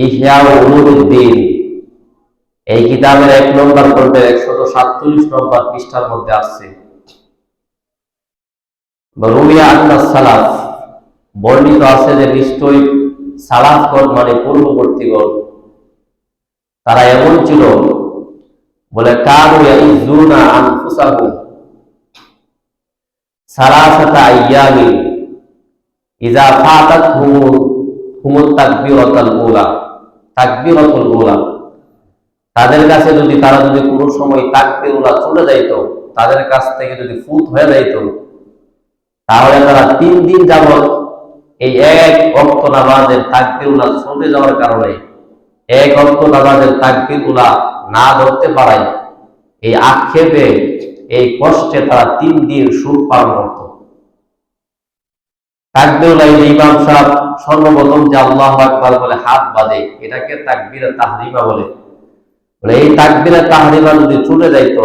ইহয়া উলুমুদ্দিন এই কিতাবের 1 নম্বর পর্বের 147 নম্বর পৃষ্ঠার মধ্যে আছে রুমিয়া আন্নাস সালাফ, বর্ণিত আছে যে নিশ্চয়ই সালাফগণ মানে পূর্ববর্তীগণ তারা এমন ছিল, বলে কানু ইয়াইজুনা আনফুসাহুম সালাসাতা আইয়ামিন ইযা ফাতাতহুমুত তাকবীরাতুল উলা। তাদের কাছে তারা যদি কোনো সময় তাকবীর উলা চলে যাইত, তাদের কাছ থেকে যদি ফুত হয়ে যাইত, তাহলে তারা 3 দিন যাবত এই এক ওয়াক্ত নামাজের তাকবীর উলা চলে যাওয়ার কারণে, এক ওয়াক্ত নামাজের তাকবীর উলা না ধরতে পারায় এই আক্ষেপে, এই কষ্টে তারা 3 দিন সুখ পালন করত। তাকবীর উলা ইমাম সাহেব সর্বপ্রথম যে আল্লাহু আকবার বলে হাত বাঁধে, এটাকে তাকবীরে তাহরিমা বলে। এই তাকবীরে তাহরিমা যদি চলে যাইত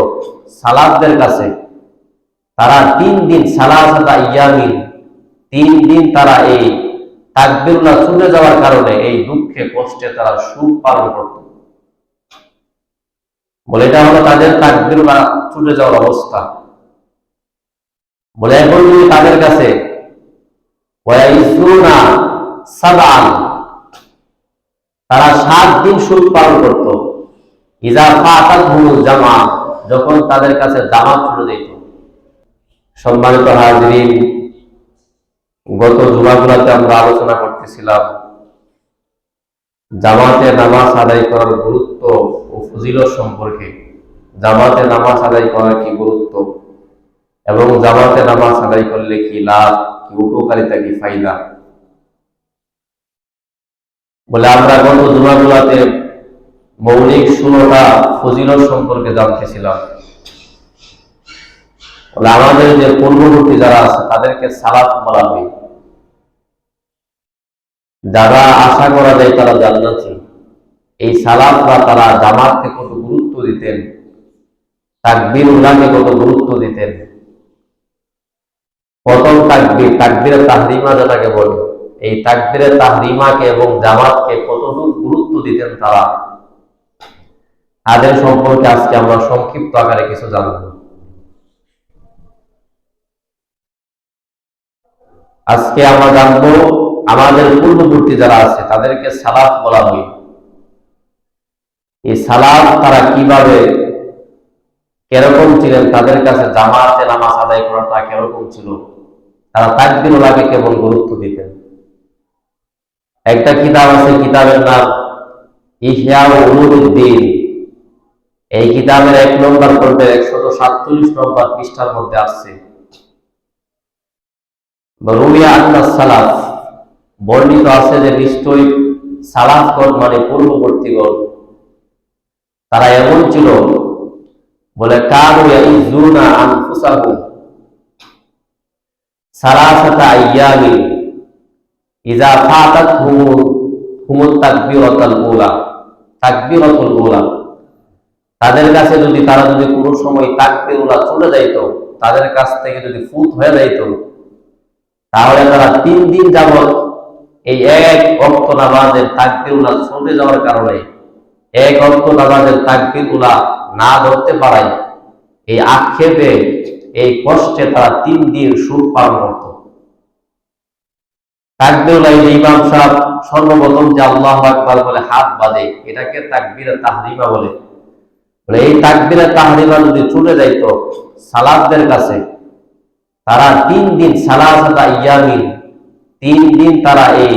সালাতদের কাছে, তারা 3 দিন সালাসাতা ইয়ামিন 3 দিন তারা এই তাকবীরুল্লাহ চলে যাওয়ার কারণে এই দুঃখে কষ্টে তারা সুখ পালন করত। বলে এটা হলো তাদের তাকবীরুল্লাহ চলে যাওয়ার অবস্থা। বলে এখন যদি তাদের কাছে ওয়াইসুনা সাবান, তারা 7 দিন সুখ পালন করত। ইযা ফাতাতহুমুল জামা, যখন তাদের কাছে জামাত চলে যেত। সম্মানিত হাজিরিন, গত জুমাগুলোতে আমরা আলোচনা করতেছিলাম জামাতে নামাজ আদায় করার গুরুত্ব ও ফজিলত সম্পর্কে। জামাতে নামাজ আদায় করার কি গুরুত্ব এবং জামাতে নামাজ আদায় করলে কি লাভ, কি উপকারিতা, কি ফায়দা। বলে আমরা গত জুমাগুলোতে মৌলিক 16টা ফজিলত সম্পর্কে জানতেছিলাম। বলে আমাদের যে পূর্ববর্তী যারা আছে তাদেরকে সালাফ বলা হয়। যারা আশা করা যায় তারা জান্নাতি, এই সালাফরা তারা জামাতকে কত গুরুত্ব দিতেন, তাকবীরুল্লাহকে কত গুরুত্ব দিতেন। প্রথম তাকবীর, তাকবীরে তাহরিমা যেটাকে বলে, এই তাকবীরে তাহরিমাকে এবং জামাতকে কতটুকু গুরুত্ব দিতেন তারা, তাদের সম্পর্কে আজকে আমরা সংক্ষিপ্ত আকারে কিছু জানব। আজকে আমরা জানবো আমাদের পূর্ববর্তী যারা আছে তাদেরকে সালাফ বলা হয়। এই সালাফ তারা কিভাবে, কিরকম ছিলেন, তাদের কাছে জামাতে নামাজ আদায় করাটা কিরকম ছিল, তারা তাকবীরুল্লাহকে কেমন গুরুত্ব দিতেন। একটা কিতাব আছে, কিতাবের নাম ইহয়া উলুমুদ্দিন। এই কিতাবের 1 নম্বর পর্বের 147 নম্বর পৃষ্ঠার মধ্যে আছে রুমিয়া আন্নাস সালাফ, বর্ণিত আছে যে নিশ্চয়ই সালাফগণ মানে পূর্ববর্তীগণ তারা এমন ছিল, বলে কানু ইয়াইজুনা আনফুসাহুম সালাসাতা আইয়ামিন ইযা ফাতাতহুমুত তাকবীরাতুল উলা। তাদের কাছে তারা যদি কোনো সময় তাকবীর উলা চলে যাইত, তাদের কাছ থেকে যদি ফুত হয়ে যাইত, তাহলে তারা 3 দিন যাবত এই এক ওয়াক্ত নামাজের তাকবীর উলা চলে যাওয়ার কারণে, এক ওয়াক্ত নামাজের তাকবীর উলা না ধরতে পারায় এই আক্ষেপে, এই কষ্টে তারা 3 দিন সুখ পালন করত। তাকবীর উলা ইমাম সাহেব সর্বপ্রথম যে আল্লাহু আকবার বলে হাত বাঁধে, এটাকে তাকবীরে তাহরিমা বলে। এই তাকবীরে তাহরিমা যদি চলে যাইত সালাতদের কাছে, তারা 3 দিন সালাসাতা ইয়ামিন 3 দিন তারা এই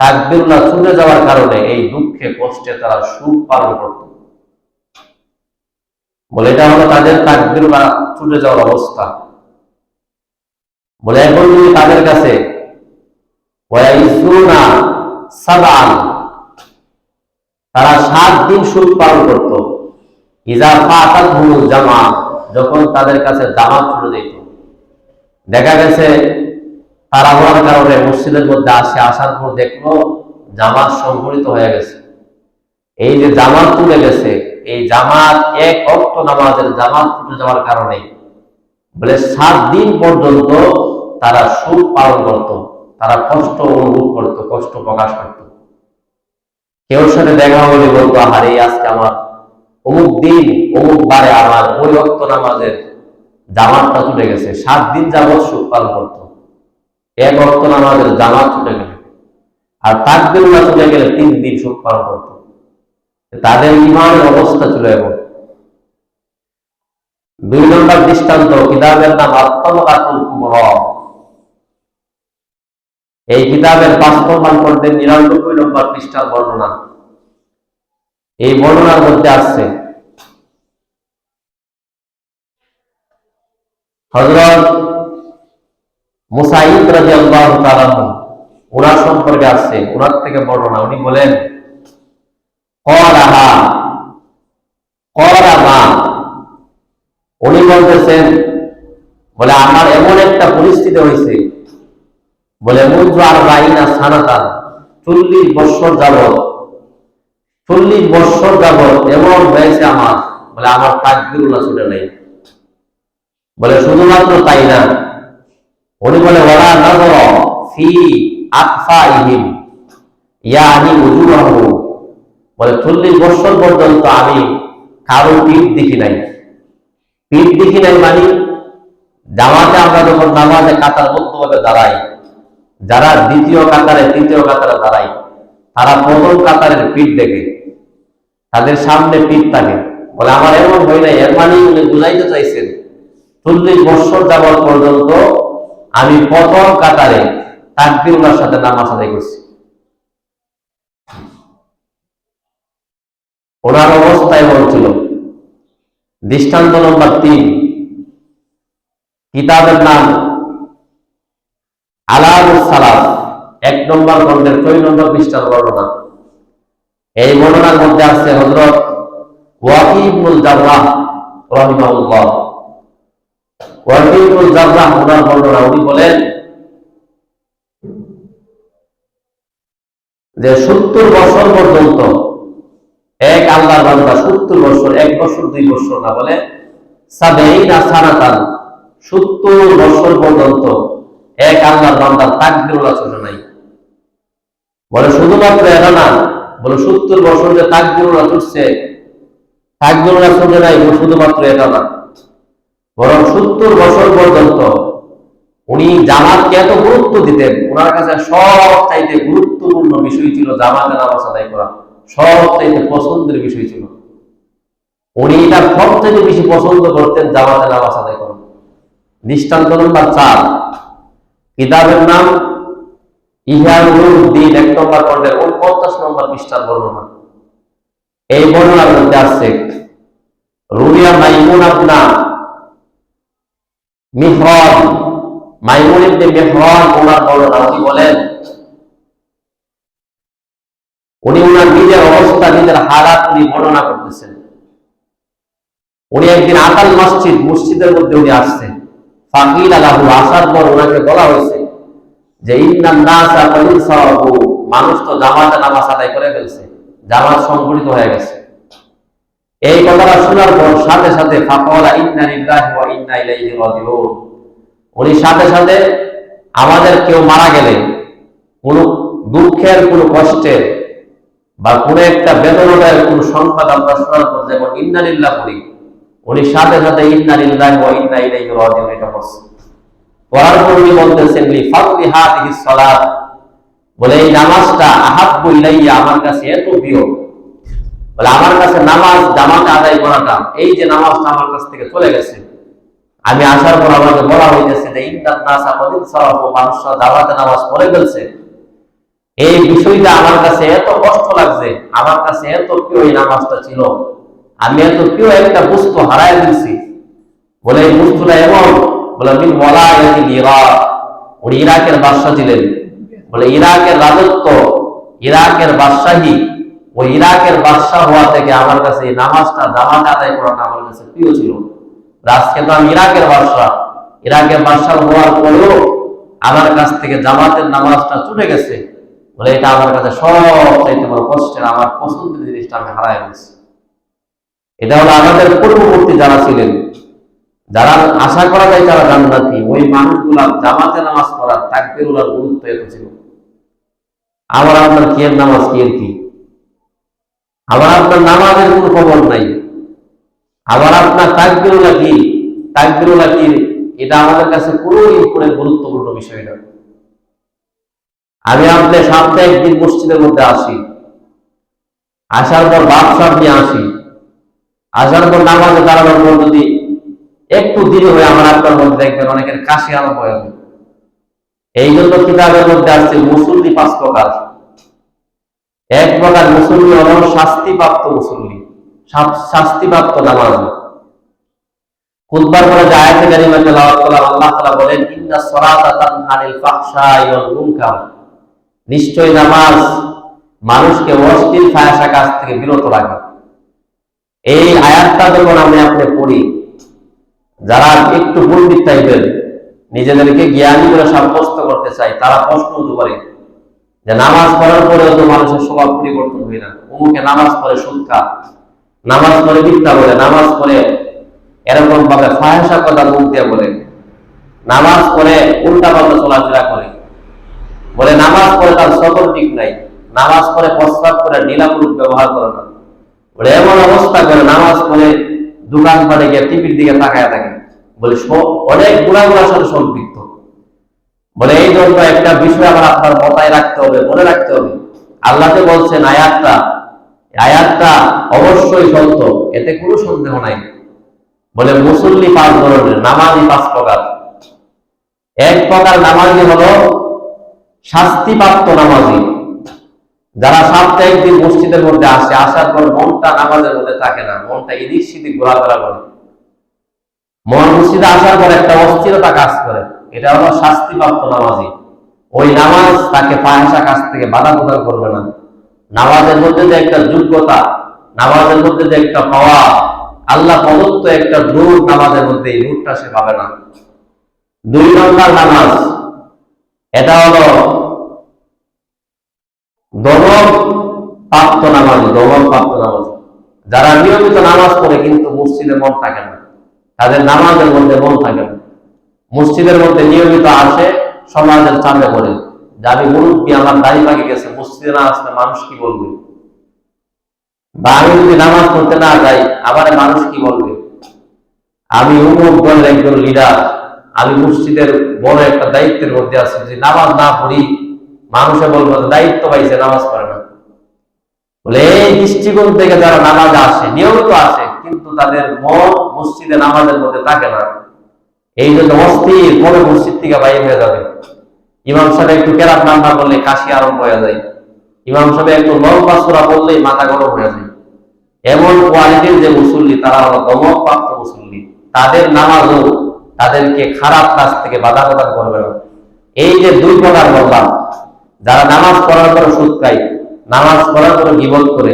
তাকবীরুল্লাহ চলে যাওয়ার কারণে এই দুঃখে কষ্টে তারা সুখ পালন করত। বলে এটা হলো তাদের তাকবীরুল্লাহ চলে যাওয়ার অবস্থা। বলে এখন যদি তাদের কাছে ওয়াইসুনা সাবান, তারা 7 দিন সুখ পালন করত। ইযা ফাতাতহুমুল জামা, যখন তাদের কাছে জামাত চলে যেত। দেখা গেছে তারা হওয়ার কারণে মসজিদের মধ্যে আসার পর দেখলো জামাত সংগঠিত হয়ে গেছে। এই যে জামাত চলে গেছে, এই জামাত এক ওয়াক্ত নামাজের জামাত চলে যাওয়ার কারণে বলে 7 দিন পর্যন্ত তারা সুখ পালন করত, তারা কষ্ট অনুভব করত, কষ্ট প্রকাশ করত। কেউ সাথে দেখা হলে বলতো, আরে আজকে আমার অমুক দিন অমুক বারে আমার ওই ওয়াক্ত নামাজের জামাতটা ছুটে গেছে। 7 দিন যাবৎ শোক পালন করতো, এক ওয়াক্ত নামাজের জামাত ছুটে গেলে, আর তাকবীরুল্লাহ ছুটে গেলে 3 দিন শোক পালন করতো। তাদের ইমানের অবস্থা ছিল এমন। 2 নম্বর দৃষ্টান্ত, কিতাবের নাম আত-তাবাকাতুল কুবরা। এই কিতাবের 5 নম্বর খণ্ডের 99 নম্বর পৃষ্ঠার বর্ণনা। এই বর্ণনার মধ্যে আসছে হযরত মুসাইব রাদিয়াল্লাহু তাআলা ওনার সম্পর্কে আসছে, ওনার থেকে বর্ণনা। উনি বলেন, ক্বালাহা ক্বালামা, উনি বলতেছেন, বলে আমার এমন একটা পরিস্থিতি হয়েছে, বলে মুযু আরবাইনা সানাতান, 40 বছর যাবত, 40 বছর যাবত এমন হয়েছে আমার, বলে আমার তাকবীরুল্লাহ ছুটে নাই। বলে শুধুমাত্র তাই না, উনি বলে ওয়ালা নাযরা ফি আকফাইহিম ইয়ানি উজুরাহু, বলে 40 বছর পর্যন্ত আমি কারো পিঠ দেখি নাই। পিঠ দেখি নাই মানে, জামাতে আমরা যখন নামাজে কাতারবদ্ধভাবে দাঁড়াই, যারা দ্বিতীয় কাতারে তৃতীয় কাতারে দাঁড়াই, তারা প্রথম কাতারের পিঠ দেখে, তাদের সামনে পিঠ থাকে। বলে আমার এমন হয় নাই, এর মানে উনি বুঝাইতে চাইছেন 40 বছর যাবত পর্যন্ত আমি প্রথম কাতারে তাকবীরুল্লাহর সাথে নামাজ আদায় করছি। ওনার অবস্থা এমন ছিল। দৃষ্টান্ত নম্বর 3, কিতাবের নাম আলামুস সালাফ, 1 নম্বর খণ্ডের 6 নম্বর পৃষ্ঠার বর্ণনা। এই বর্ণনার মধ্যে আছে হযরত ওয়াকি ইবনুল জাররাহ রাহিমাহুল্লাহ, ওয়াকি ইবনুল জাররাহ ওনার বর্ণনা। উনি বলেন যে 70 বছর পর্যন্ত এক আল্লাহর বান্দা, 70 বছর, 1 বছর 2 বছর না, বলে সাবঈনা সানাতান, 70 বছর পর্যন্ত এক আল্লাহর বান্দার তাকবীরুল্লাহ ছুটে নাই। বলে শুধুমাত্র এটা না, বলে 70 বছর যে তাকবীরুল্লাহ ছুটছে, তাকবীরুল্লাহ ছুটে নাই, শুধুমাত্র এটা না, বরং 70 বছর পর্যন্ত উনি জামাতকে এত গুরুত্ব দিতেন, ওনার কাছে সব চাইতে গুরুত্বপূর্ণ বিষয় ছিল জামাতে নামাজ আদায় করা, সব চাইতে পছন্দের বিষয় ছিল। উনি এটা সব চাইতে বেশি পছন্দ করতেন, জামাতে নামাজ আদায় করা। দৃষ্টান্ত নম্বর 4, কিতাবের নাম ইহয়া উলুমুদ্দিন, 1 নম্বর খণ্ডের 49 নম্বর পৃষ্ঠার বর্ণনা। এই বর্ণনার মধ্যে আছে রুবিয়া মাইমুন ইবনে মিহরান, মাইমুন ইবনে মিহরান ওনার বর্ণনা। উনি বলেন, উনি ওনার নিজের অবস্থা, নিজের হালাত উনি বর্ণনা করতেছেন। উনি একদিন আতাল মসজিদের মধ্যে উনি আসছেন। ফাকিল আলাহু, আসার পর ওনাকে বলা হয়েছে যে ইন্নান নাসা ক্বাদ ইনসারাফু, মানুষ তো জামাতে নামাজ আদায় করে ফেলছে, জামাত সংগঠিত হয়ে গেছে। এই কথাটা শোনার পর সাথে সাথে ফাকালা ইন্না লিল্লাহি ওয়া ইন্না ইলাইহি রাজিউন, উনি সাথে সাথে আমাদের কেউ মারা গেলে, কোন দুঃখের, কোন কষ্টের বা কোন একটা বেদনাদায়ক কোন সংবাদ আমরা শোনার পর যেমন ইন্না লিল্লাহ বলি, উনি সাথে সাথে ইন্না লিল্লাহি ওয়া ইন্না ইলাইহি রাজিউন এটা বলছেন। পড়ার পর উনি বলতেছেন লি ফাদলি হাদিহিস সালাত, বলে এই নামাজটা আহাব্বু ইলাইয়া, আমার কাছে এত প্রিয়, বলে আমার কাছে নামাজ জামাতে আদায় করাটা, এই যে নামাজটা আমার কাছ থেকে চলে গেছে, আমি আসার পর আমাকে বলা হইতেছে যে ইন্নান নাসা ক্বাদ ইনসারাফু, মানুষরা জামাতে নামাজ পড়ে ফেলছে, এই বিষয়টা আমার কাছে এত কষ্ট লাগছে, আমার কাছে এত প্রিয় এই নামাজটা ছিল, আমি এত প্রিয় একটা বস্তু হারায় ফেলছি। বলে এই বস্তুটা এমন, বলে মিন ওয়ালায়াতিল ইরাক, উনি ইরাকের বাদশা ছিলেন। বলে ইরাকের রাজত্ব, ইরাকের বাদশাহী, ওই ইরাকের বাদশাহ হওয়া থেকে আমার কাছে এই নামাজটা জামাতে আদায় করাটা আমার কাছে প্রিয় ছিল। আজকে তো আমি ইরাকের বাদশাহ হওয়ার পরেও আমার কাছ থেকে জামাতের নামাজটা ছুটে গেছে, বলে এটা আমার কাছে সব চাইতে বড় কষ্টের, আমার পছন্দের জিনিসটা আমি হারাই ফেলছি। এটা হলো আমাদের পূর্ববর্তী যারা ছিলেন, যারা আশা করা যায় যারা জান্নাতি, ওই মানুষগুলা জামাতে নামাজ পড়ার, তাকবীরুল্লাহর গুরুত্ব এত ছিল। আমার আপনার কি এর নামাজ, কি এর কি, আবার আপনার নামাজের কোনো খবর নাই, আবার আপনার তাকবীরুল্লাহ কি এটা আমাদের কাছে কোনো ইম্পর্টেন্ট গুরুত্বপূর্ণ বিষয় না। আমি আপনি সপ্তাহে একদিন মসজিদের মধ্যে আসি, আসার পর বাপসাপ নিয়ে আসি, আসার পর নামাজে দাঁড়ানোর পর যদি একটু দেরি হয়ে আমার আপনার মধ্যে দেখবেন অনেকের কাশি আরম্ভ হয়ে যাবে। এই জন্য কিতাবের মধ্যে আসছে মুসল্লি 5 প্রকার। এক প্রকার মুসল্লি হল শাস্তিপ্রাপ্ত মুসল্লি, শাস্তিপ্রাপ্ত নামাজি। খুতবার পরে যে আয়াতে কারিমা তেলাওয়াত করলাম, আল্লাহ তাআলা বলেন ইন্নাস সালাতা তানহা আনিল ফাহশাই ওয়াল মুনকার, নিশ্চয় নামাজ মানুষকে অশ্লীল ফাহশা কাজ থেকে বিরত রাখে। এই আয়াতটা যখন আমি আপনি পড়ি, যারা একটু পণ্ডিত টাইপের নিজেদেরকে জ্ঞানী করে সাব্যস্ত করতে চায়, তারা প্রশ্ন হতে পারে যে নামাজ পড়ার পরেও তো মানুষের স্বভাব পরিবর্তন হয় না। অমুকে নামাজ পড়ে সুদ খায়, নামাজ পড়ে মিথ্যা বলে, নামাজ পড়ে এরকম ভাবে ফাহিশা কথা মুখ দিয়ে বলে, নামাজ পড়ে উল্টা পাল্টা চলাফেরা করে, বলে নামাজ পড়ে তার সতর ঠিক নাই, নামাজ পড়ে প্রস্রাব করে নীলাপুরুষ ব্যবহার করে না, বলে এমন অবস্থা করে নামাজ পড়ে দোকানপাটে গিয়ে টিভির দিকে তাকায় থাকে, বলে অনেক গুণাগুণার সাথে সম্পৃক্ত। বলে এই জন্য একটা বিষয় আবার আপনার মাথায় রাখতে হবে, মনে রাখতে হবে, আল্লাহ যে বলছেন আয়াতটা অবশ্যই সত্য, এতে কোনো সন্দেহ নাই। বলে মুসল্লি 5 ধরনের, নামাজি 5 প্রকার। এক প্রকার নামাজি হলো শাস্তিপ্রাপ্ত নামাজি, যারা সপ্তাহে একদিন মসজিদের মধ্যে আসে, আসার পর মনটা নামাজের মধ্যে থাকে না, মনটা এদিক সেদিক ঘোরাফেরা করে, মন মসজিদে আসার পর একটা অস্থিরতা কাজ করে, এটা হলো শাস্তিপ্রাপ্ত নামাজি। ওই নামাজ তাকে ফাহিশা কাজ থেকে বাধা প্রদান করবে না। নামাজের মধ্যে যে একটা যোগ্যতা, নামাজের মধ্যে যে একটা পাওয়া, আল্লাহ প্রদত্ত একটা নূর নামাজের মধ্যে, এই নূরটা সে পাবে না। 2 নম্বর নামাজ, এটা হলো দমক প্রাপ্ত নামাজ। যারা নিয়মিত নামাজ পড়ে কিন্তু মসজিদে মন থাকে না, তাদের নামাজের মধ্যে মন থাকে না, মসজিদের মধ্যে নিয়মিত আসে, সমাজের চাপে পড়ে যে আমি মুরব্বী, আমার দাড়ি পাকে গেছে, মসজিদে না আসলে মানুষ কি বলবে, বা আমি যদি নামাজ পড়তে না যাই আবার মানুষ কি বলবে, আমি অমুক দলের একজন লিডার, আমি মসজিদের বড় একটা দায়িত্বের মধ্যে আছি, যদি নামাজ না পড়ি মানুষে বলবো দায়িত্ব পাইছে, নামাজ পড়ে না। বলে এই দৃষ্টিকোণ থেকে যারা নামাজ আসে, নিয়মিত আসে, কিন্তু তাদের মন মসজিদে নামাজের মধ্যে থাকে না, এই জন্য অস্থির মনে মসজিদ থেকে বাইরে হয়ে যাবে। ইমাম সাহেব একটু কেরাত নাম্বার বললে কাশি আরম্ভ হয়ে যায়, ইমাম সাহেব একটু লম্বা সূরা বললেই মাথা গরম হয়ে যায়। এমন কোয়ালিটির যে মুসল্লি, তারা হলো দমক প্রাপ্ত মুসল্লি, তাদের নামাজও তাদেরকে খারাপ কাজ থেকে বাধা প্রদান করবে না। এই যে 2 প্রকার বললাম, যারা নামাজ পড়ার পরে সুদ খায়, নামাজ পড়ার পরে গীবত করে,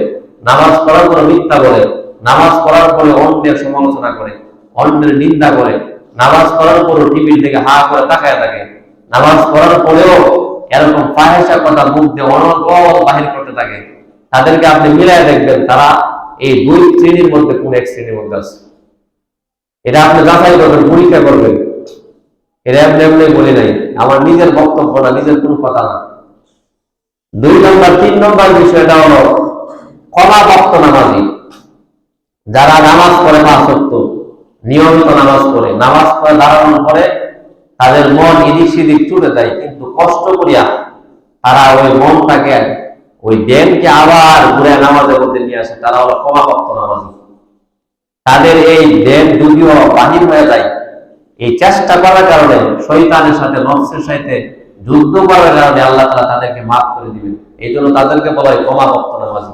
নামাজ পড়ার পরে মিথ্যা বলে, নামাজ পড়ার পরে অন্যের সমালোচনা করে, অন্যের নিন্দা করে, নামাজ পড়ার পরে টিভির দিকে হা করে তাকায় থাকে, নামাজ পড়ার পরেও এরকম ফাহিশা কথা মুখ দিয়ে অনর্গল বাহির করতে থাকে, তাদেরকে আপনি মিলাই দেখবেন তারা এই 2 শ্রেণীর মধ্যে কোন এক শ্রেণীর মধ্যে আছে। এটা আপনি যাচাই করবেন, পরীক্ষা করবেন। এটা এমনি এমনি বলি নাই, আমার নিজের বক্তব্য না, নিজের কোনো কথা না। 2 নম্বর 3 নম্বর বিষয়টা হলো ক্ষমাপ্রাপ্ত নামাজি, যারা নামাজ পড়ে 5 ওয়াক্ত নিয়মিত নামাজ পড়ে, নামাজ পড়ে দাঁড়ানোর পরে তাদের মন এদিক সেদিক চলে যায়, কিন্তু কষ্ট করিয়া তারা ওই মনটাকে, ওই জ্ঞানকে আবার ঘুরে নামাজের মধ্যে নিয়ে আসে, তারা হলো ক্ষমাপ্রাপ্ত নামাজি। তাদের এই জ্ঞান যদিও বাহির হয়ে যায়, এই চেষ্টা করার কারণে, শয়তানের সাথে নফসের সাথে যুদ্ধ করার কারণে আল্লাহ তাআলা তাদেরকে মাফ করে দিবেন। এই জন্য তাদেরকে বলা হয় ক্ষমাপ্রাপ্ত নামাজি।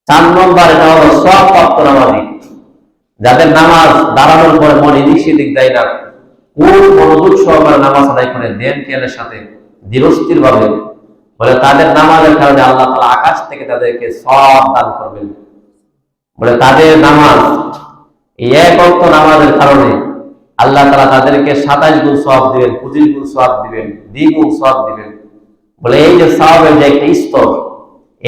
4 নম্বর, এটা হলো সওয়াবপ্রাপ্ত নামাজি, যাদের নামাজ দাঁড়ানোর পরে মন এদিক সেদিক যায় না, খুব মনোযোগ সহকারে নামাজ আদায় করে দেন জ্ঞানের সাথে ধীরস্থির ভাবে, বলে তাদের নামাজের কারণে আল্লাহ তাআলা আকাশ থেকে তাদেরকে সওয়াব দান করবেন। বলে তাদের নামাজ, এই 1 ওয়াক্ত নামাজের কারণে আল্লাহ তাআলা তাদেরকে 27 গুণ সওয়াব দিবেন, 25 গুণ সওয়াব দিবেন, দ্বিগুণ সওয়াব দিবেন। বলে এই যে সওয়াবের যে একটা স্তর,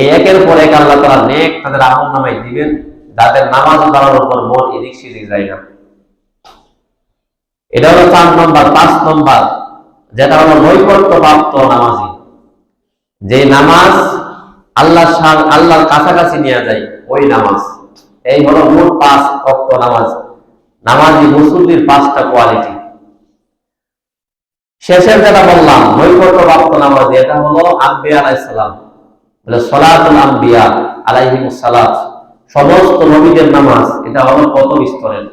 এই একের পর এক আল্লাহ তাআলা নেক তাদের আমলনামায় দিবেন, যাদের নামাজ দাঁড়ানোর পর মন এদিক সেদিক যায় না। এটা হলো 4 নম্বর। 5 নম্বর, যেটা হলো নৈকট্য প্রাপ্ত নামাজি, যে নামাজ আল্লাহর কাছাকাছি নিয়ে যায় ওই নামাজ। এই হলো মোট 5 ওয়াক্ত নামাজ, নামাজি মুসল্লির 5টা কোয়ালিটি। শেষের যেটা বললাম নৈকট্য প্রাপ্ত নামাজ, এটা হলো আম্বিয়া আলাইহিস সালাম, বলে সলাতুল আম্বিয়া আলাইহিমুস সালাত, সমস্ত নবীদের নামাজ, এটা হলো প্রথম স্তরের।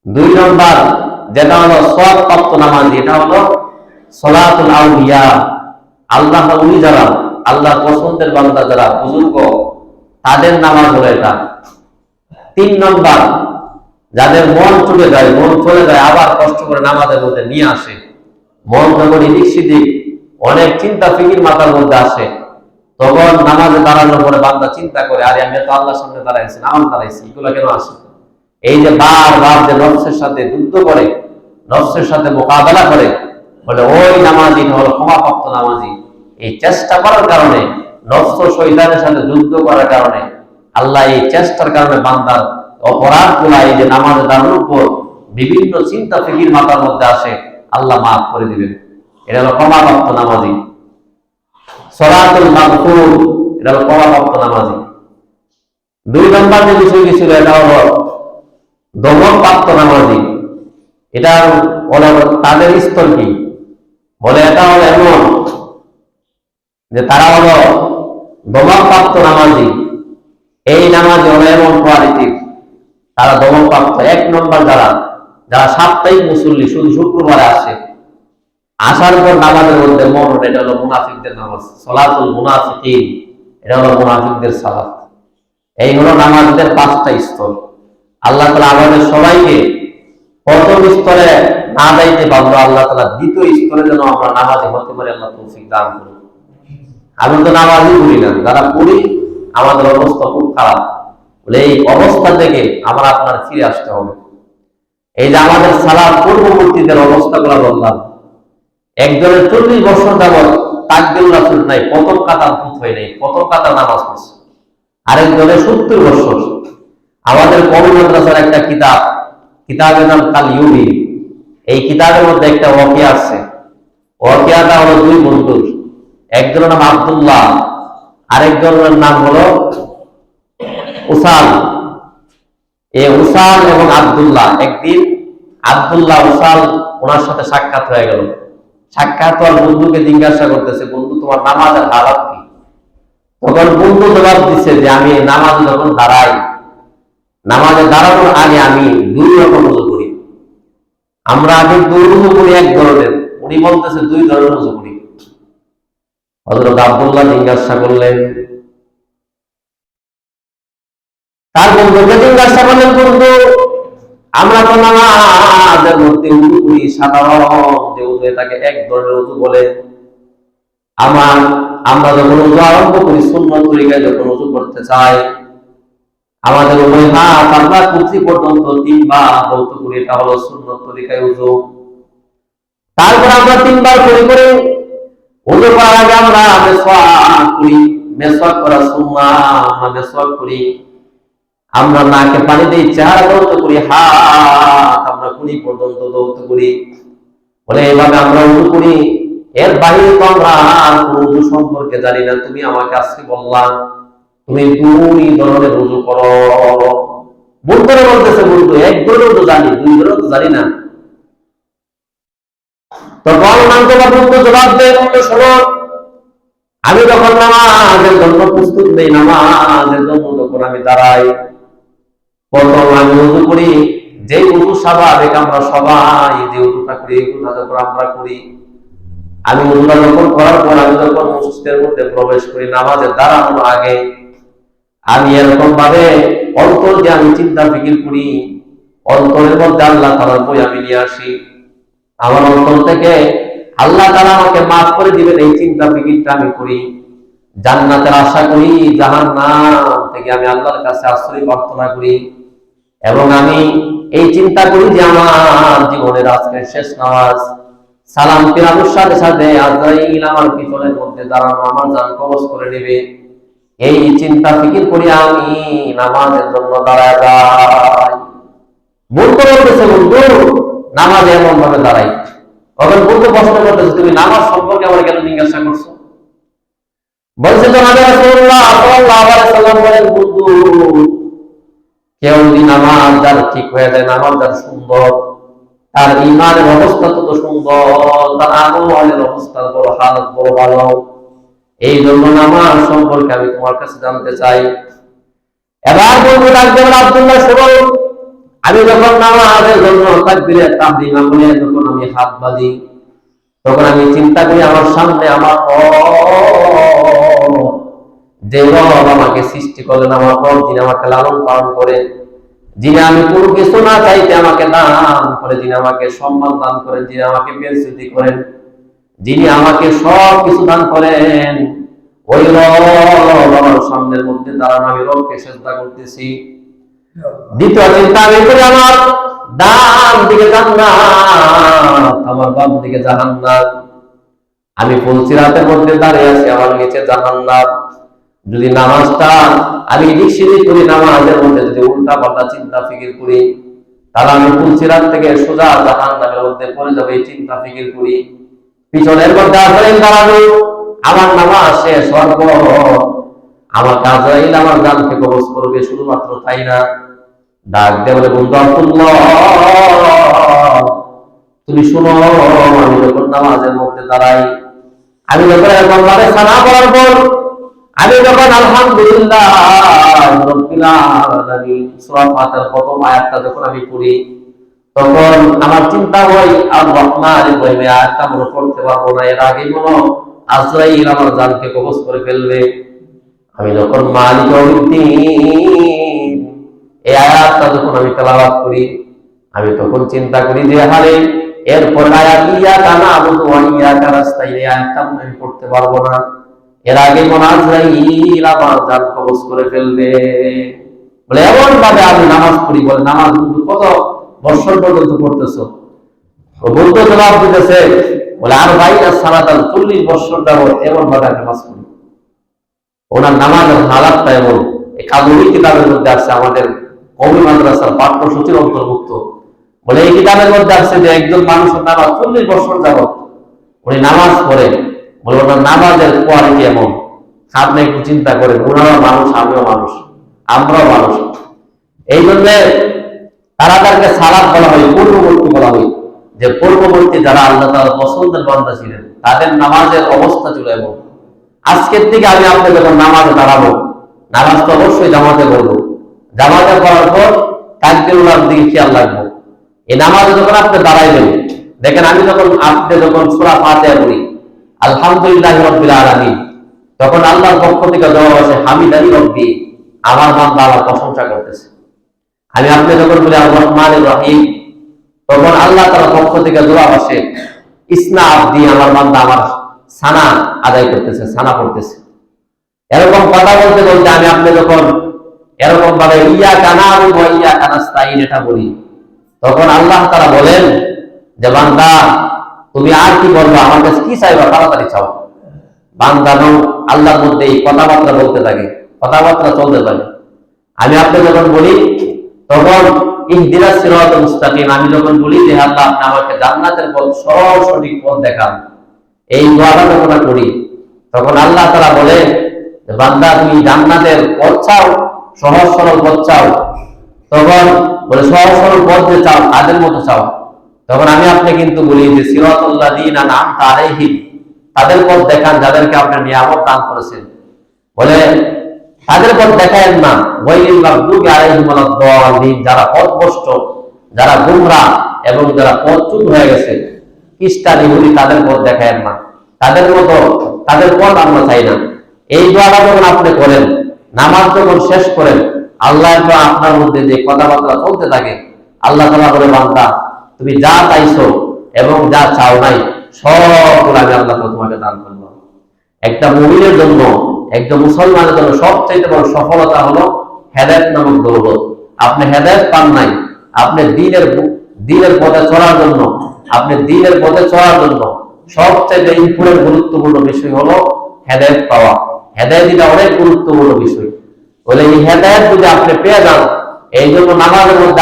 2 নম্বর যেটা হলো সওয়াব প্রাপ্ত নামাজ, এটা হলো সলাতুল আউলিয়া, আল্লাহ ওলি যারা, আল্লাহ পছন্দের বান্দা যারা বুজুর্গ, তাদের নামাজ হলো এটা। 3 নম্বর যাদের মন চলে যায় আবার কষ্ট করে নামাজের মধ্যে নিয়ে আসে, মন যখন এদিক সেদিক অনেক চিন্তা ফিকির মাথার মধ্যে আসে, তখন নামাজে দাঁড়ানোর পরে বান্দা চিন্তা করে, আরে আমি তো আল্লাহর সামনে দাঁড়াইছি, নামাজ দাঁড়াইছি, এগুলো কেন আসে? এই যে বারবার যে নফসের সাথে যুদ্ধ করে, নফসের সাথে মোকাবেলা করে, বলে ওই নামাজি হলো ক্ষমাপ্রাপ্ত নামাজি। এই চেষ্টা করার কারণে, নফস শয়তানের সাথে যুদ্ধ করার কারণে, আল্লাহ এই চেষ্টার কারণে বান্দার অপরাধ গুলা, এই যে নামাজে দাঁড়ানোর উপর বিভিন্ন চিন্তা ফিকির মাথার মধ্যে আসে, আল্লাহ মাফ করে দিবেন। এটা হলো ক্ষমাপ্রাপ্ত নামাজি। সলাতুল মাগফুর, এটা হলো ক্ষমাপ্রাপ্ত নামাজি। 2 নম্বর যে বিষয়টি ছিল, এটা হলো দমনপ্রাপ্ত নামাজি। এটা বলে তাদের স্তর কি, বলে এটা হলো এমন যে তারা হলো দমনপ্রাপ্ত নামাজি। এই নামাজি হলো এমন কোয়ালিটির, তারা দমনপ্রাপ্ত। 1 নম্বর যারা সাপ্তাহিক মুসল্লি, শুধু শুক্রবারে আসে, আসার পর নামাজের মধ্যে মন, এটা হলো মুনাফিকদের নামাজ, সলাতুল মুনাফিকিন, এটা হলো মুনাফিকদের সালাত। এই হলো নামাজের 5টা স্তর। আল্লাহ তাআলা আমাদের সবাইকে প্রথম স্তরে না যাইতে পারবো, আল্লাহ তাআলা 2য় স্তরে যেন আমরা নামাজি হতে পারি, আল্লাহ তৌফিক দান করুন। আমি তো নামাজই পড়ি না, যারা পড়ি আমাদের অবস্থা খুব খারাপ। বলে এই অবস্থা থেকে আমরা আপনার ফিরে আসতে হবে। এই যে আমাদের সালাত পূর্ববর্তীদের অবস্থাগুলো বললাম, একজনের 40 বছর যাবৎ তাকবীরুল রাসূল নাই, প্রথম কাতার ভূত হয় নাই, প্রথম কাতার নামাজ পড়ছে। আরেকজনের 70 বছর। আমাদের কওমি মাদ্রাসার একটা কিতাবের নাম কাল ইউবি। এই কিতাবের মধ্যে একটা ওয়াকিয়া আছে। ওয়াকিয়াটা হলো 2 বন্ধুর, একজনের নাম আব্দুল্লাহ, আরেকজনের নাম হলো উসাল। এই উসাল এবং আব্দুল্লাহ, একদিন আব্দুল্লাহ উসাল ওনার সাথে সাক্ষাৎ হয়ে গেল। সাক্ষাৎ হওয়ার বন্ধুকে জিজ্ঞাসা করতেছে, বন্ধু তোমার নামাজের হালাত কি? তখন বন্ধু জবাব দিচ্ছে যে আমি নামাজে যখন দাঁড়াই, নামাজে দাঁড়ানোর আগে আমি 2 রকম ওযু করি। আমরা আগে 2 ওযু করি, 1 ধরনের, উনি বলতেছে 2 ধরনের ওযু করি। হযরত আব্দুল্লাহ জিজ্ঞাসা করলেন, তার বন্ধুকে জিজ্ঞাসা করলেন, বন্ধু আমরা তো নামাজের মধ্যে ওযু করি, সাধারণ যে ওযু, এটাকে 1 ধরনের ওযু বলে। আমরা যখন ওযু আরম্ভ করি, সুন্নত তরিকায় যখন ওযু করতে চাই, আমাদের উভয় হাত আমরা কুচি পর্যন্ত 3 বার বলতে করি, এটা হলো সুন্নত তরিকায় ওযু। তারপর আমরা 3 বার করে ওযু করার আগে আমরা মেসওয়াক করি, মেসওয়াক করা সুন্নাহ, আমরা মেসওয়াক করি। আমরা নাকে পানি দিয়ে চেহারা দৌত করি, হাত আমরা কুনি পর্যন্ত দৌত করি। বলে এইভাবে আমরা ওযু করি, এর বাইরে তো আমরা কোন ওযু সম্পর্কে জানি না। তুমি আমাকে আজকে বললা তুমি 2 ধরনের ওযু করো। বন্ধুরা বলতেছে, বন্ধু 1 ধরনের ওযু জানি, 2 ধরনের তো জানি না। তো বললাম, তোমার বন্ধু জবাব দেয়, বন্ধু শোনো, আমি যখন নামাজের জন্য প্রস্তুত নেই, নামাজের জন্য যখন আমি দাঁড়াই, প্রথম আমি ওযু করি যে ওযু স্বাভাবিক আমরা সবাই যে ওযুটা করি, ওযুটা যখন আমরা করি, আমি ওযুটা যখন করার পর আমি যখন মসজিদের মধ্যে প্রবেশ করি, নামাজে দাঁড়ানোর আগে আমি এরকম ভাবে অন্তর দিয়ে আমি চিন্তা ফিকির করি, অন্তরের মধ্যে আল্লাহ তাআলার বই আমি নিয়ে আসি। আমার অন্তর থেকে আল্লাহ তাআলা আমাকে মাফ করে দিবেন, এই চিন্তা ফিকিরটা আমি করি। জান্নাতের আশা করি, জাহান্নাম থেকে আমি আল্লাহর কাছে আশ্রয় প্রার্থনা করি। এবং আমি এই চিন্তা করি যে আমার জীবনের আজকের শেষ নামাজ, সালাম ফিরানোর সাথে সাথে আজরাইল আমার পিছনের মধ্যে দাঁড়ানো, আমার জান কবজ করে নেবে। এই চিন্তা ফিকির করি আমি নামাজের জন্য দাঁড়ায় যাই। বলতে বলতেছে, বন্ধু নামাজে এমন ভাবে দাঁড়াই। তখন বন্ধু প্রশ্ন করতেছে, তুমি নামাজ সম্পর্কে আমার কেন জিজ্ঞাসা করছো? বলছে জনাবে রাসূলুল্লাহ সাল্লাল্লাহু আলাইহি ওয়াসাল্লাম বলেন, বন্ধু, কেউ যদি নামাজ যার ঠিক হয়ে যায়, নামাজ যার সুন্দর, তার ঈমানের অবস্থা তত সুন্দর, তার আমলের অবস্থা বড়, হালত বড় ভালো। এই জন্য নামাজ সম্পর্কে আমি তোমার কাছে জানতে চাই। এবার বলবো ডাকবেন, আব্দুল্লাহ শুনো, আমি যখন নামাজের জন্য তাকবীরে তাহরিমা বলে যখন আমি হাত বাঁধি, তখন আমি চিন্তা করি আমার সামনে আমার যে রব আমাকে সৃষ্টি করলেন, আমার রব যিনি আমাকে লালন পালন করে, যিনি আমি কোনো কিছু না চাইতে আমাকে দান করে, যিনি আমাকে সম্মান দান করেন, যিনি আমাকে বেইজ্জতি করেন, যিনি আমাকে সব কিছু দান করেন, ওই রব আমার সামনের মধ্যে দাঁড়ানো, আমি রবকে সিজদা করতেছি। দ্বিতীয় চিন্তা আমি করি আমার ডান দিকে জান্নাত, আমার বাম দিকে জাহান্নাম। আমি ফুলসিরাতের মধ্যে দাঁড়িয়ে আছি, আমার নিচে জাহান্নাম। যদি নামাজটা আমি নিশ্চিত করি, নামাজের মধ্যে যদি উল্টা পাল্টা চিন্তা ফিকির করি, তাহলে আমি ফুলসিরাত থেকে সোজা জাহান্নামের মধ্যে পড়ে যাবে। এই চিন্তা ফিকির করি, পিছনের মধ্যে আজরাইল দাঁড়ানো, আমার নামাজ শেষ হওয়ার পর আমাকে আজরাইল আমার জানকে কবজ করবে। শুধুমাত্র তাই না, ডাক দিয়ে বলে, বন্ধু আব্দুল্লাহ, তুমি শোনো, আমি যখন নামাজের মধ্যে দাঁড়াই, আমি যখন আল্লাহরে সানা করার পর, আমি যখন আলহামদুলিল্লাহ রাব্বিল আলামিন সূরা ফাতিহার প্রথম আয়াতটা যখন আমি পড়ি, তখন আমার চিন্তা হয় আর রহমানির রহিম আয়াতটা মনে করতে পারবো না, এর আগে মনে আজরাইল আমার জানকে কবজ করে ফেলবে। আমি যখন মালিক ইয়াউমিদ্দিন এই আয়াতটা যখন আমি তেলাওয়াত করি, আমি তখন চিন্তা করি যে হারে এরপর আয়াত ইয়াকা না'বুদু ওয়া ইয়াকা নাস্তাইন, এই আয়াতটা আমি পড়তে পারবো না, এর আগে মনে আজরাইল আমার জান কবজ করে ফেলবে। বলে এমন ভাবে আমি নামাজ পড়ি। বলে নামাজ বন্ধু কত বছর পর্যন্ত পড়তেছো? ও বন্ধু জবাব দিতেছে, বলে আর ভাই সালাতান 40 বছর যাবত এমন ভাবে নামাজ পড়ি। ওনার নামাজের হালাতটা এমন, এই কাদুরি কিতাবের মধ্যে আছে, আমাদের কওমি মাদ্রাসার পাঠ্যসূচির অন্তর্ভুক্ত। বলে এই কিতাবের মধ্যে আছে যে একজন মানুষের নামাজ 40 বছর যাবত উনি নামাজ পড়ে। বলে ওনার নামাজের কোয়ালিটি এমন, আপনি একটু চিন্তা করেন, ওনারও মানুষ, আমিও মানুষ, আমরাও মানুষ। এই জন্য তাদেরকে সালাত বলা হয়, পূর্ববর্তী বলা হয়, যে পূর্ববর্তী যারা আল্লাহ তাআলার পছন্দের বান্দা ছিলেন, তাদের নামাজের অবস্থা ছিল এমন। আজকের থেকে আমি আপনি যখন নামাজে দাঁড়াবো, নামাজ তো অবশ্যই জামাতে পড়বো, জামাতে পড়ার পর তাকবীরুল্লাহর দিকে খেয়াল রাখবো। এই নামাজে যখন আপনি দাঁড়াইবেন, দেখেন আমি যখন আপনি যখন সূরা ফাতিহা পড়ি আলহামদুলিল্লাহি রাব্বিল আলামিন, তখন আল্লাহর পক্ষ থেকে জবাব আসে হামিদানি রব্বি, আমার বান্দা আমার প্রশংসা করতেছে। আমি আপনি যখন বলি আর রহমানির রহিম, তখন আল্লাহ তাআলার পক্ষ থেকে জবাব আসে ইসনা আবদি, আমার বান্দা আমার সানা আদায় করতেছে, সানা করতেছে। এরকম কথা বলতে বলতে আমি আপনি যখন এরকম ভাবে ইয়াকা না'বুদু ওয়া ইয়াকা নাস্তাইন এটা বলি, তখন আল্লাহ তাআলা বলেন যে বান্দা তুমি আর কি বলবা, আমার কাছে কি চাইবা, তাড়াতাড়ি চাও। বান্দা আল্লাহর মধ্যে এই কথাবার্তা বলতে থাকে, কথাবার্তা চলতে থাকে। আমি আপনি যখন বলি তখন ইহদিনাস সিরাতাল মুস্তাকিম, আমি যখন বলি যে আল্লাহ আপনি আমাকে জান্নাতের পথ, সঠিক পথ দেখান, এই দোয়াটা যখন করি, তখন আল্লাহ তাআলা বলে বান্দা তুমি জান্নাতের পথ চাও, সহজ সরল পথ চাও। তখন বলে সহজ সরল পথ যে চাও তাদের মতো চাও। তখন আমি আপনি কিন্তু বলি যে সিরাতাল লাযিনা আন'আমতা আলাইহিম, তাদের পথ দেখান যাদেরকে আপনি নিয়ামত দান করেছেন। বলে তাদের পথ দেখায়েন না ওয়াইলিল মাগদুবি আলাইহিম ওয়ালাদ-দাল্লিন, যারা পথভ্রষ্ট, যারা গুমরা এবং যারা পথচ্যুত হয়ে গেছে, খ্রিস্টান ইহুদি, তাদের পথ দেখায়েন না, তাদের মতো তাদের পথ আমরা চাই না। এই দোয়াটা যখন আপনি করেন, নামাজ যখন শেষ করেন, আল্লাহ আপনার মধ্যে যে কথাবার্তা চলতে থাকে, আল্লাহ তাআলা বলে বান্দা তুমি যা চাইছো এবং যা চাও নাই সবগুলো আমি আল্লাহ তোমাকে দান করব। একটা মুমিনের জন্য, একজন মুসলমানের জন্য সবচেয়ে বড় সফলতা হলো হেদায়েত নামক দৌলত। আপনি হেদায়েত পান নাই, আপনি দ্বীনের পথে চলার জন্য, আপনি দ্বীনের পথে চলার জন্য সবচেয়ে ইম্পর্টেন্ট গুরুত্বপূর্ণ বিষয় হলো হেদায়েত পাওয়া। হেদায়েত এটা অনেক গুরুত্বপূর্ণ বিষয়। বলে এই হেদায়েত যদি আপনি পেয়ে যান, এই জন্য নামাজের মধ্যে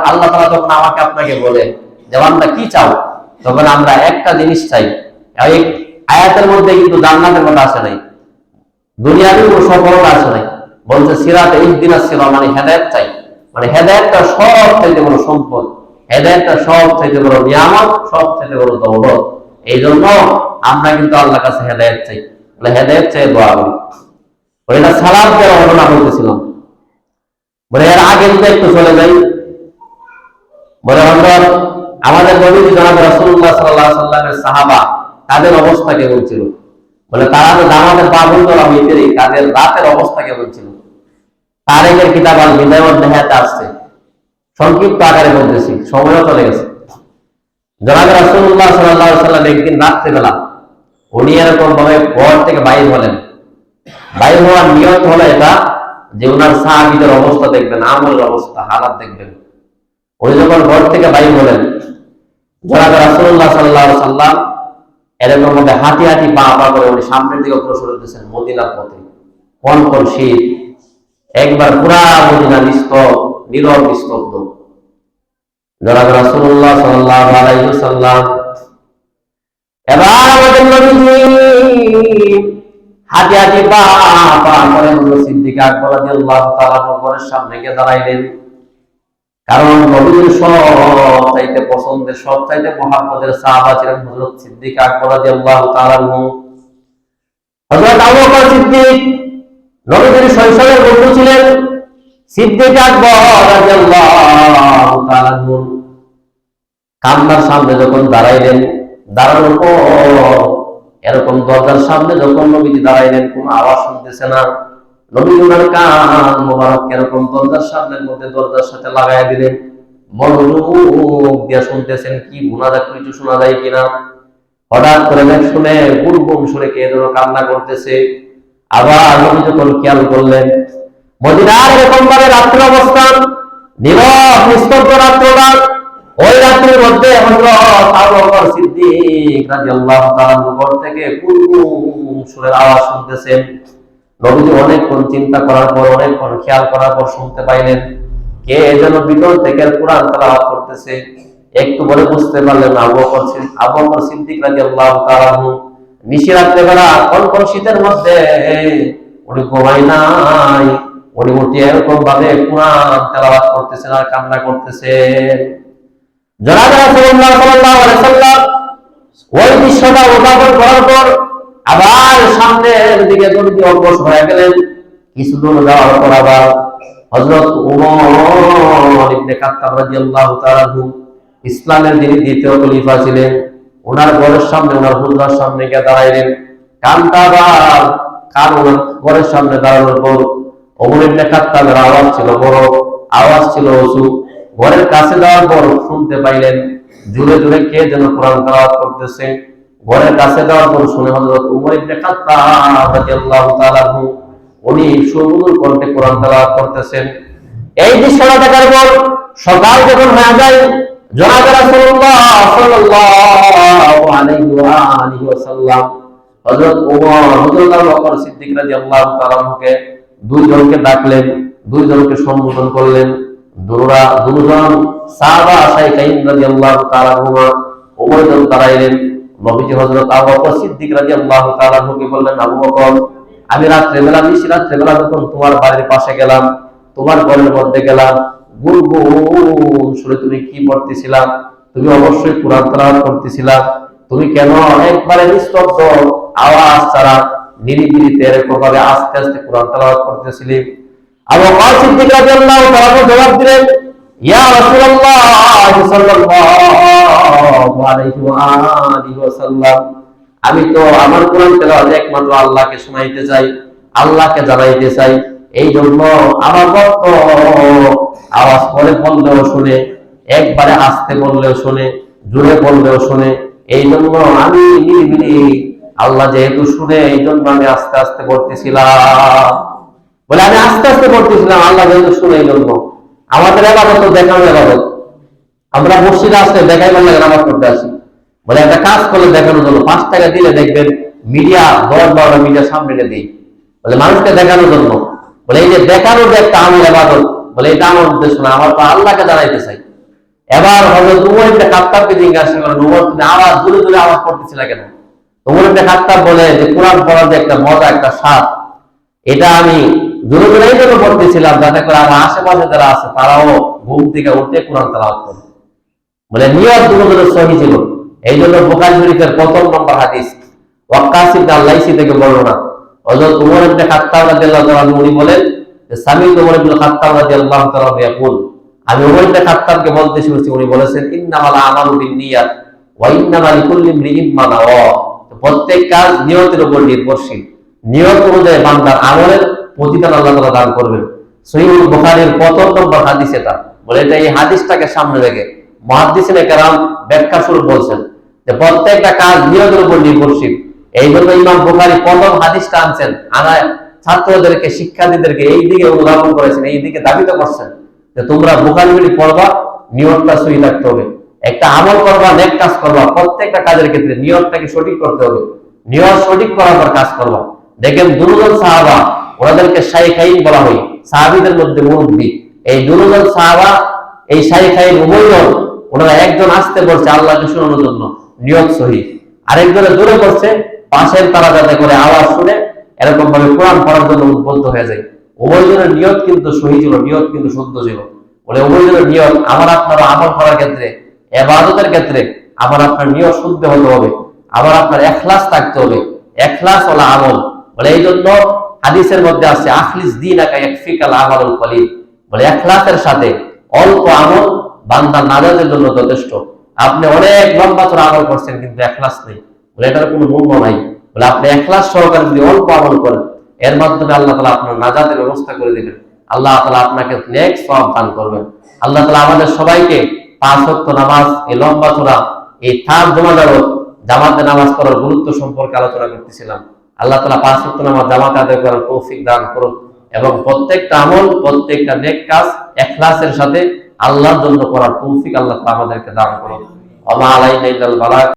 আল্লাহ তাআলা যখন আমাকে আপনাকে বলে যে বান্দা কি চাও, তখন আমরা একটা জিনিস চাই। এই আয়াতের মধ্যে কিন্তু জান্নাতের কথা আসে নাই, দুনিয়াতে কোনো সফলতা আসে নাই। বলছে সিরাতে ইহদিনাস সিরাত মানে হেদায়েত চাই, মানে হেদায়েতটা সব চাইতে বড় সম্পদ, হেদায়েতটা সব চাইতে বড় নিয়ামত, সব চাইতে বড় দৌলত। এই জন্য আমরা কিন্তু আল্লাহর কাছে হেদায়েত চাই, বলে হেদায়েত চাই দোয়া করি। এটা সালাফদের ঘটনা বলতেছিলাম। বলে এর আগে যদি একটু চলে যাই, বলে হযরত আমাদের নবী জনাব রাসূলুল্লাহ সাল্লাল্লাহু আলাইহি ওয়াসাল্লামের সাহাবা তাদের অবস্থা কেমন ছিল? বলে তারা তো জামাতের পাবন করা হইতেই তাদের রাতের অবস্থা কেমন ছিল? তারিখের কিতাব আল বিদায় ওয়ান নিহায়াতে আসছে, সংক্ষিপ্ত আকারে বলতেছি, সময়ও চলে গেছে। জনাব রাসূলুল্লাহ সাল্লাল্লাহু আলাইহি ওয়াসাল্লাম একদিন রাত্রিবেলা উনি এরকম ভাবে ঘর থেকে বাইর হলেন। বাইর হওয়ার নিয়ত হলো এটা যে ওনার সাহাবীদের অবস্থা দেখবেন, আমলের অবস্থা, হালাত দেখবেন। উনি যখন ঘর থেকে বাইর হলেন, জনাব রাসূলুল্লাহ সাল্লাল্লাহু আলাইহি ওয়াসাল্লাম এরকম ভাবে হাঁটি হাঁটি পা পা করে উনি সামনের দিকে অগ্রসর হতেছেন মদিনার পথে। কোন কোন শীত, একবার পুরা মদিনা নীরব নিস্তব্ধ। জনাব রাসূলুল্লাহ সাল্লাল্লাহু আলাইহি ওয়াসাল্লাম এবার আমাদের নবীজি হাঁটি হাঁটি পা পা করে হযরত সিদ্দিক আকবর রাদিয়াল্লাহু তাআলা ঘরের সামনে গিয়ে দাঁড়াইলেন। কারণ নবীর সবচাইতে পছন্দের, সবচাইতে মহব্বতের সাহাবা ছিলেন হযরত সিদ্দিক আকবর রাদিয়াল্লাহু তাআলা। হযরত আবু বকর সিদ্দিক নবীর শৈশবের বন্ধু ছিলেন। সিদ্দিক আকবর রাদিয়াল্লাহু তাআলা কান্নার সামনে যখন দাঁড়াইলেন, দাঁড়ানোর পর এরকম দরজার সামনে যখন নবীজি দাঁড়াইলেন, কোন আওয়াজ শুনতেছে না। নবী ওনার কান মোবারক এরকম দরজার সামনের মধ্যে দরজার সাথে লাগাই দিলেন, মনোযোগ দিয়া শুনতেছেন কি গুনাদার কিছু শোনা যায় কিনা। হঠাৎ করে শুনে গুরগুম সুরে কে যেন কান্না করতেছে। আবার নবী যখন খেয়াল করলেন মদিনার এরকম ভাবে রাত্রি অবস্থান, নীরব নিস্তব্ধ রাত্রটা, ওই রাত্রির মধ্যে হযরত আবু বকর সিদ্দিক রাদিয়াল্লাহু তাআলা ঘর থেকে গুরগুম সুরের আওয়াজ শুনতেছেন। নবীজি অনেকক্ষণ চিন্তা করার পর, অনেকক্ষণ খেয়াল করার পর শুনতে পাইলেন কে যেন ভিতর থেকে কুরআন তেলাওয়াত করতেছে। একটু পরে বুঝতে পারলেন আবু বকর সিদ্দিক রাদিয়াল্লাহু তাআলা নিশিরাত্রে বেলা কোন শীতের মধ্যে উনি ঘুমাই নাই, উনি উঠে এরকম ভাবে কুরআন তেলাওয়াত করতেছেন আর কান্না করতেছেন। জনাব রাসূলুল্লাহ সাল্লাল্লাহু আলাইহি ওয়াসাল্লাম ওই দৃশ্যটা উদ্ভাবন করার পর আবার সামনের দিকে নবীজি অগ্রসর হয়ে গেলেন। কিছু দূর যাওয়ার পর আবার হযরত ওমর ইবনে খাত্তাব রাদিয়াল্লাহু তাআলা ইসলামের যিনি দ্বিতীয় খলিফা ছিলেন, ওনার ঘরের সামনে, ওনার হুজরার সামনে গিয়ে দাঁড়াইলেন। ওনার ঘরের সামনে দাঁড়ানোর পর ওমর ইবনে খাত্তাবের আওয়াজ ছিল বড়, আওয়াজ ছিল উঁচু। ঘরের কাছে যাওয়ার পর শুনতে পাইলেন জোরে জোরে কে যেন কোরআন তেলাওয়াত করতেছে। ঘরের কাছে যাওয়ার পর শুনে হযরত ওমর ইবনে খাত্তাব রাদিয়াল্লাহু তাআলা উনি সুমধুর কণ্ঠে কোরআন তেলাওয়াত করতেছেন। এই দৃশ্যটা দেখার পর সকাল যখন হয়ে যায়, জনাব রাসূলুল্লাহ সাল্লাল্লাহু আলাইহি ওয়াসাল্লাম হযরত ওমর, হযরত আবু বকর সিদ্দিক রাদিয়াল্লাহু তাআলা দুইজনকে ডাকলেন, দুইজনকে সম্বোধন করলেন। দুজন সাহাবা শাইখাইন রাদিয়াল্লাহু তাআলা ওমর যখন দাঁড়াইলেন, নবীজি হযরত আবু বকর সিদ্দিক রাদিয়াল্লাহু তাআলা কে বললেন, আবু বকর, আমি রাত্রেবেলা, রাত্রেবেলা যখন তোমার বাড়ির পাশে গেলাম, তোমার ঘরের মধ্যে গেলাম, গুনগুন সুরে তুমি কি পড়তেছিলা? তুমি অবশ্যই কোরআন তেলাওয়াত করতেছিলা। তুমি কেন একবারে নিস্তব্ধ আওয়াজ ছাড়া নিরিবিলিতে এরকম ভাবে আস্তে আস্তে কোরআন তেলাওয়াত করতেছিলি? আবু বকর সিদ্দিক রাদিয়াল্লাহু তাআলা জবাব দিলেন, ইয়া রাসূলুল্লাহ সাল্লাল্লাহু আলাইহি ওয়াসাল্লাম, আমি তো আমার কোরআন তেলাওয়াত একমাত্র আল্লাহকে শোনাইতে চাই, আল্লাহকে জানাইতে চাই। এই জন্য আমার ভক্ত আওয়াজ করে বললেও শুনে, একবারে আস্তে বললেও শুনে, জোরে বললেও শুনে। এই জন্য আমি নিরিবিলি, আল্লাহ যেহেতু শুনে, এই জন্য আমি আস্তে আস্তে পড়তেছিলাম। বলে আমি আস্তে আস্তে পড়তেছিলাম, আল্লাহ যেহেতু শুনে। এই জন্য আমাদের ইবাদত দেখানোর ইবাদত, আমরা মসজিদে আসলে দেখাই বললে নামাজ পড়তে আসি। বলে একটা কাজ করলে দেখানোর জন্য 5 টাকা দিলে দেখবেন মিডিয়া 10-12টা মিডিয়া সামনে দিই, বলে মানুষকে দেখানোর জন্য। বলে এই যে দেখানোর যে একটা আমল ইবাদত, বলে এটা আমার উদ্দেশ্য না, আমার তো আল্লাহকে জানাইতে চাই। এবার হযরত ওমর ইবনে খাত্তাবকে জিজ্ঞাসা করলেন, ওমর তুমি আওয়াজ জোরে জোরে আওয়াজ করতেছিলা কেন? ওমর ইবনে খাত্তাব বলে যে কোরআন পড়ার যে একটা মজা, একটা স্বাদ, এটা আমি জোরে জোরে এই জন্য পড়তেছিলাম যাতে করে আমার আশেপাশে যারা আছে তারাও ঘুম থেকে উঠে কোরআন তেলাওয়াত করে। বলে নিয়ত দুজনের সহি ছিল। এই জন্য বুখারী শরীফের প্রথম নম্বর হাদিস ওয়াক্কাস ইবনে আল-লাইসি থেকে বর্ণনা, হযরত উমর ইবনে খাত্তাব রাদিয়াল্লাহু তাআলা উনি বলেন যে সামি'তু উমর ইবনে খাত্তাব রাদিয়াল্লাহু তাআলা ইয়াকুল, আমি উমর ইবনে খাত্তাবকে বলতে শুনেছি, উনি বলেছেন ইন্নামাল আমালু বিন্নিয়াত ওয়া ইন্নামা লিকুল্লি ইমরিইন মা নাওয়া, প্রত্যেক কাজ নিয়তের উপর নির্ভরশীল, নিয়ত অনুযায়ী বান্দার আমলের প্রতিদান আল্লাহ তাআলা দান করবেন। সহিহ বুখারীর প্রথম নম্বর হাদিস এটা। বলে এটা এই হাদিসটাকে সামনে রেখে মুহাদ্দিসিনে কেরাম ব্যাখ্যা স্বরূপ বলছেন যে প্রত্যেকটা কাজ নিয়তের উপর নির্ভরশীল। এই জন্য ইমাম বুখারী প্রথম হাদিসটা আনছেন, আনায় ছাত্রদেরকে শিক্ষার্থীদেরকে এই দিকে অনুধাবন করেছেন, এই দিকে দাবিত করছেন যে তোমরা বুখারী শরীফ পড়বা, নিয়তটা সহি রাখতে হবে। একটা আমল করবা, নেক কাজ করবা, প্রত্যেকটা কাজের ক্ষেত্রে নিয়তটাকে সঠিক করতে হবে। নিয়ত সঠিক করার পর কাজ করবা। দেখেন দুজন সাহাবা, ওনাদেরকে শাইখাইন বলা হয়, সাহাবীদের মধ্যে মুরব্বী। এই দুজন সাহাবা, এই শাইখাইন উভয়জন, ওনারা একজন আসতে বলছে আল্লাহকে শোনানোর জন্য, নিয়ত সহি, আরেকজনে দূরে করছে পাশের তারা যাতে করে আওয়াজ শুনে এরকম ভাবে কোরআন পড়ার জন্য উদ্বুদ্ধ হয়ে যায়। উভয়জনের নিয়ত কিন্তু সহি ছিল, নিয়ত কিন্তু শুদ্ধ ছিল। বলে উভয়জনের নিয়ত আমার আপনার আমল করার ক্ষেত্রে, ইবাদতের ক্ষেত্রে আমার আপনার নিয়ত শুদ্ধ হতে হবে, আমার আপনার ইখলাস থাকতে হবে, ইখলাস ওয়ালা আমল। বলে এই জন্য হাদিসের মধ্যে আছে আখলিস দীনাকা ইয়াকফিকাল আমালুল কলিল, বলে ইখলাসের সাথে অল্প আমল বান্দার নাজাতের জন্য যথেষ্ট। আপনি অনেক লম্বা চড়া আমল করছেন কিন্তু ইখলাস নেই, বলে এটার কোনো মূল্য নাই। বলে আপনি ইখলাস সহকারে যদি অল্প আমল করেন, এর মাধ্যমে আল্লাহ তাআলা আপনার নাজাতের ব্যবস্থা করে দিবেন, আল্লাহ তাআলা আপনাকে নেক সওয়াব দান করবেন। আল্লাহ তাআলা আমাদের সবাইকে 5 ওয়াক্ত নামাজ, এই লম্বা চড়া এই থাম জামাতে নামাজ পড়ার গুরুত্ব সম্পর্কে আলোচনা করতেছিলাম। আল্লাহ তাআলা 5 ওয়াক্ত নামাজ জামাতে আদায় করার তৌফিক দান করুন এবং প্রত্যেকটা আমল, প্রত্যেকটা নেক কাজ ইখলাসের সাথে আল্লাহর জন্য করার তৌফিক আল্লাহ তাআলা আমাদেরকে দান করুন। ওয়া মা আলাইনা ইল্লাল বালাগ।